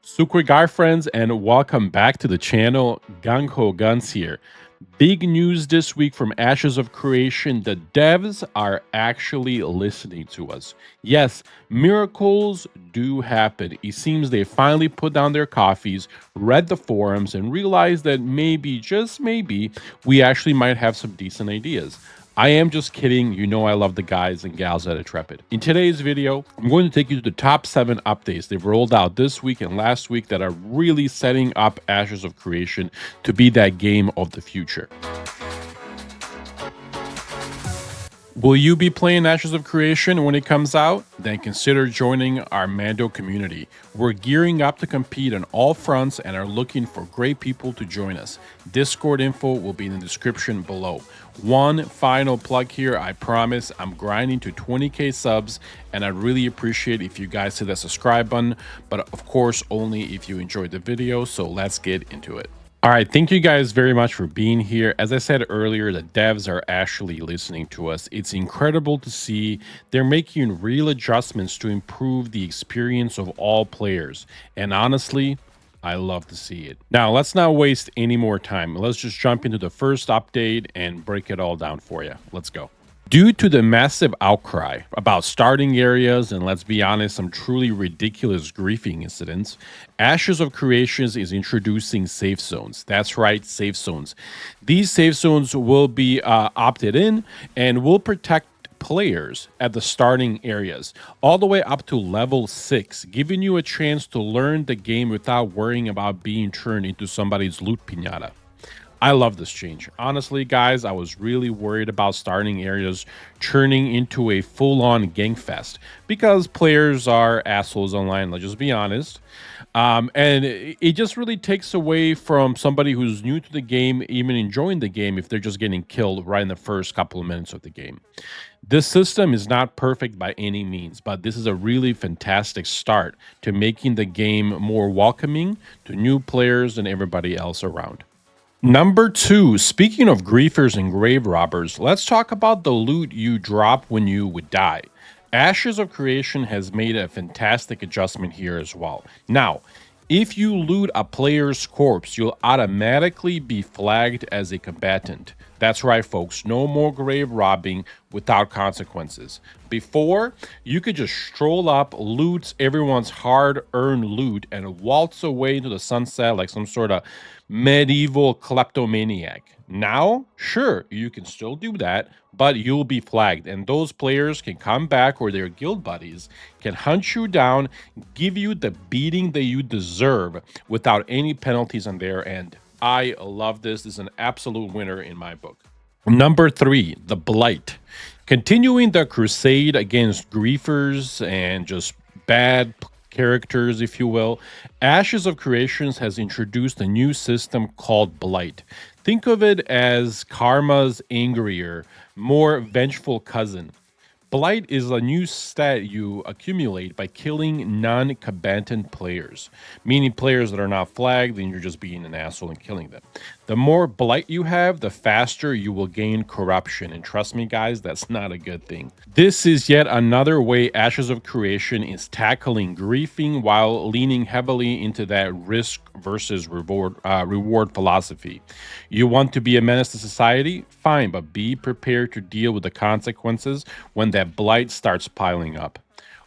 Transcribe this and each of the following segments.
Super guy friends, and welcome back to the channel. Gung Ho Guns here. Big news this week from Ashes of Creation. The devs are actually listening to us. Yes, miracles do happen. It seems they finally put down their coffees, read the forums, and realized that maybe, just maybe, we actually might have some decent ideas. I am just kidding. You know I love the guys and gals at Intrepid. In today's video, I'm going to take you to the top 7 updates they've rolled out this week and last week that are really setting up Ashes of Creation to be that game of the future. Will you be playing Ashes of Creation when it comes out? Then consider joining our Mando community. We're gearing up to compete on all fronts and are looking for great people to join us. Discord info will be in the description below. One final plug here, I promise I'm grinding to 20k subs, and I'd really appreciate if you guys hit that subscribe button, but of course only if you enjoyed the video, so let's get into it. All right, thank you guys very much for being here. As I said earlier, the devs are actually listening to us. It's incredible to see they're making real adjustments to improve the experience of all players. And honestly, I love to see it. Now, let's not waste any more time. Let's just jump into the first update and break it all down for you. Let's go. Due to the massive outcry about starting areas and, let's be honest, some truly ridiculous griefing incidents, Ashes of Creations is introducing safe zones. That's right, safe zones. These safe zones will be opted in and will protect players at the starting areas all the way up to level 6, giving you a chance to learn the game without worrying about being turned into somebody's loot piñata. I love this change. Honestly, guys, I was really worried about starting areas turning into a full-on gang fest because players are assholes online, let's just be honest. And it just really takes away from somebody who's new to the game even enjoying the game if they're just getting killed right in the first couple of minutes of the game. This system is not perfect by any means, but this is a really fantastic start to making the game more welcoming to new players and everybody else around. Number 2, speaking of griefers and grave robbers, let's talk about the loot you drop when you would die. Ashes of Creation has made a fantastic adjustment here as well. Now, if you loot a player's corpse, you'll automatically be flagged as a combatant. That's right, folks. No more grave robbing without consequences. Before, you could just stroll up, loot everyone's hard-earned loot, and waltz away into the sunset like some sort of medieval kleptomaniac. Now, sure, you can still do that, but you'll be flagged, and those players can come back, or their guild buddies can hunt you down, give you the beating that you deserve without any penalties on their end. I love this. This is an absolute winner in my book. Number 3, the Blight. Continuing the crusade against griefers and just bad characters, if you will, Ashes of Creations has introduced a new system called Blight. Think of it as Karma's angrier, more vengeful cousin. Blight is a new stat you accumulate by killing non-combatant players, meaning players that are not flagged and you're just being an asshole and killing them. The more Blight you have, the faster you will gain corruption, and trust me guys, that's not a good thing. This is yet another way Ashes of Creation is tackling griefing while leaning heavily into that risk versus reward philosophy. You want to be a menace to society? Fine, but be prepared to deal with the consequences when that Blight starts piling up.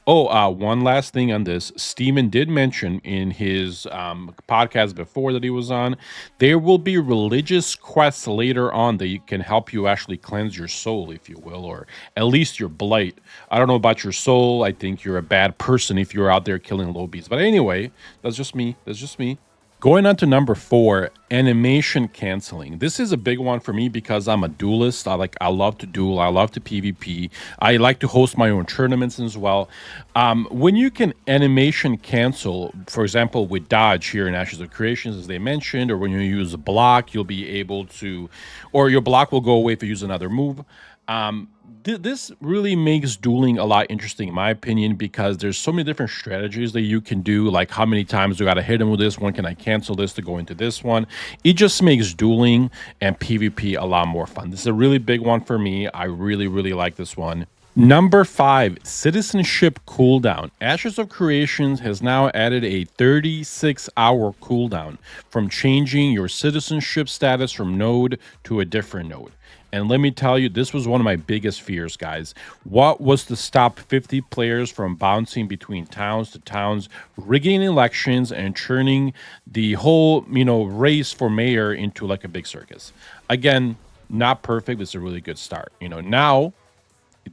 Oh, one last thing on this. Steven did mention in his podcast before that he was on, there will be religious quests later on that can help you actually cleanse your soul, if you will, or at least your Blight. I don't know about your soul. I think you're a bad person if you're out there killing lobies. But anyway, that's just me. That's just me. Going on to number 4, animation canceling. This is a big one for me because I'm a duelist. I love to duel. I love to PvP. I like to host my own tournaments as well. When you can animation cancel, for example, with dodge here in Ashes of Creations, as they mentioned, or when you use a block, you'll be able to, or your block will go away if you use another move. This really makes dueling a lot interesting in my opinion because there's so many different strategies that you can do, like how many times do I gotta hit him with this one, can I cancel this to go into this one. It just makes dueling and PvP a lot more fun. This is a really big one for me. I really like this one. Number 5, Citizenship Cooldown. Ashes of Creations has now added a 36-hour cooldown from changing your citizenship status from node to a different node. And let me tell you, this was one of my biggest fears, guys. What was to stop 50 players from bouncing between towns to towns, rigging elections, and turning the whole, race for mayor into like a big circus? Again, not perfect, but it's a really good start. Now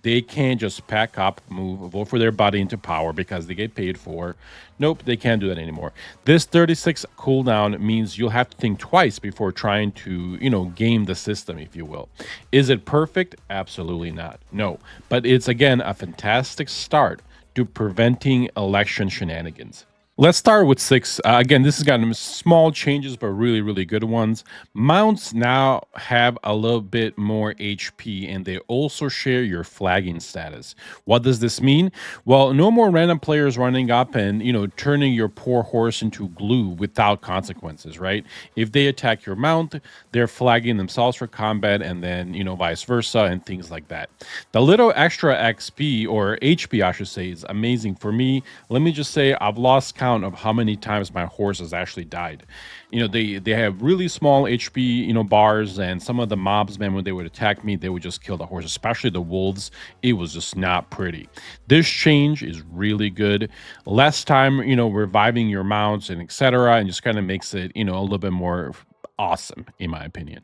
they can't just pack up, move, vote for their body into power because they get paid for. Nope, they can't do that anymore. This 36 cooldown means you'll have to think twice before trying to, game the system, if you will. Is it perfect? Absolutely not. No. But it's, again, a fantastic start to preventing election shenanigans. Let's start with 6. Again, this has gotten small changes, but really, really good ones. Mounts now have a little bit more HP, and they also share your flagging status. What does this mean? Well, no more random players running up and, turning your poor horse into glue without consequences, right? If they attack your mount, they're flagging themselves for combat, and then, vice versa, and things like that. The little extra XP, or HP, I should say, is amazing for me. Let me just say, I've lost count of how many times my horse has actually died. They have really small HP, bars, and some of the mobs, man, when they would attack me, they would just kill the horse, especially the wolves. It was just not pretty. This change is really good. Less time, reviving your mounts and etc., and just kind of makes it, a little bit more awesome, in my opinion.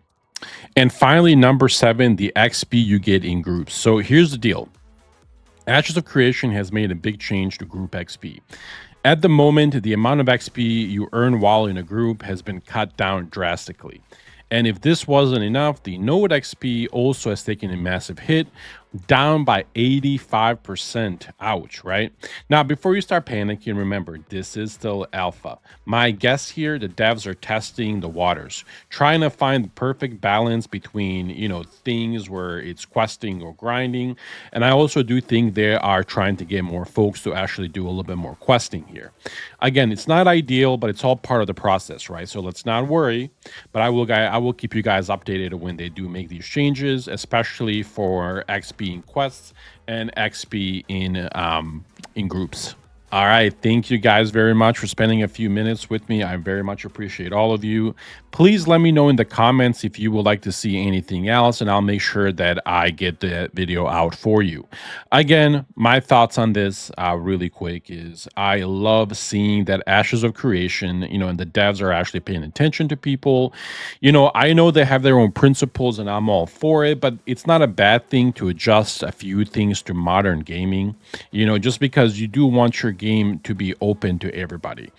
And finally, number 7, the XP you get in groups. So here's the deal. Ashes of Creation has made a big change to group XP. At the moment, the amount of XP you earn while in a group has been cut down drastically. And if this wasn't enough, the node XP also has taken a massive hit, down by 85%. Ouch, right? Now, before you start panicking, remember, this is still alpha. My guess here, the devs are testing the waters, trying to find the perfect balance between, things where it's questing or grinding. And I also do think they are trying to get more folks to actually do a little bit more questing here. Again, it's not ideal, but it's all part of the process, right? So let's not worry, but I will keep you guys updated when they do make these changes, especially for XP in quests and XP in groups. All right. Thank you guys very much for spending a few minutes with me. I very much appreciate all of you. Please let me know in the comments if you would like to see anything else, and I'll make sure that I get the video out for you. Again, my thoughts on this really quick is I love seeing that Ashes of Creation, and the devs are actually paying attention to people. I know they have their own principles and I'm all for it, but it's not a bad thing to adjust a few things to modern gaming, just because you do want your game to be open to everybody.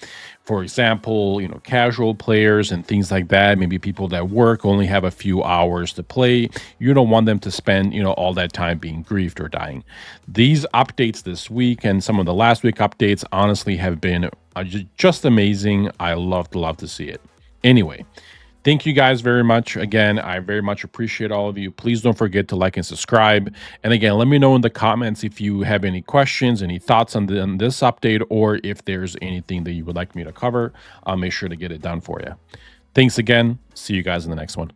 For example, casual players and things like that, maybe people that work only have a few hours to play. You don't want them to spend, all that time being griefed or dying. These updates this week and some of the last week updates honestly have been just amazing. I love to see it. Anyway, thank you guys very much. Again, I very much appreciate all of you. Please don't forget to like and subscribe. And again, let me know in the comments if you have any questions, any thoughts on this update, or if there's anything that you would like me to cover. I'll make sure to get it done for you. Thanks again. See you guys in the next one.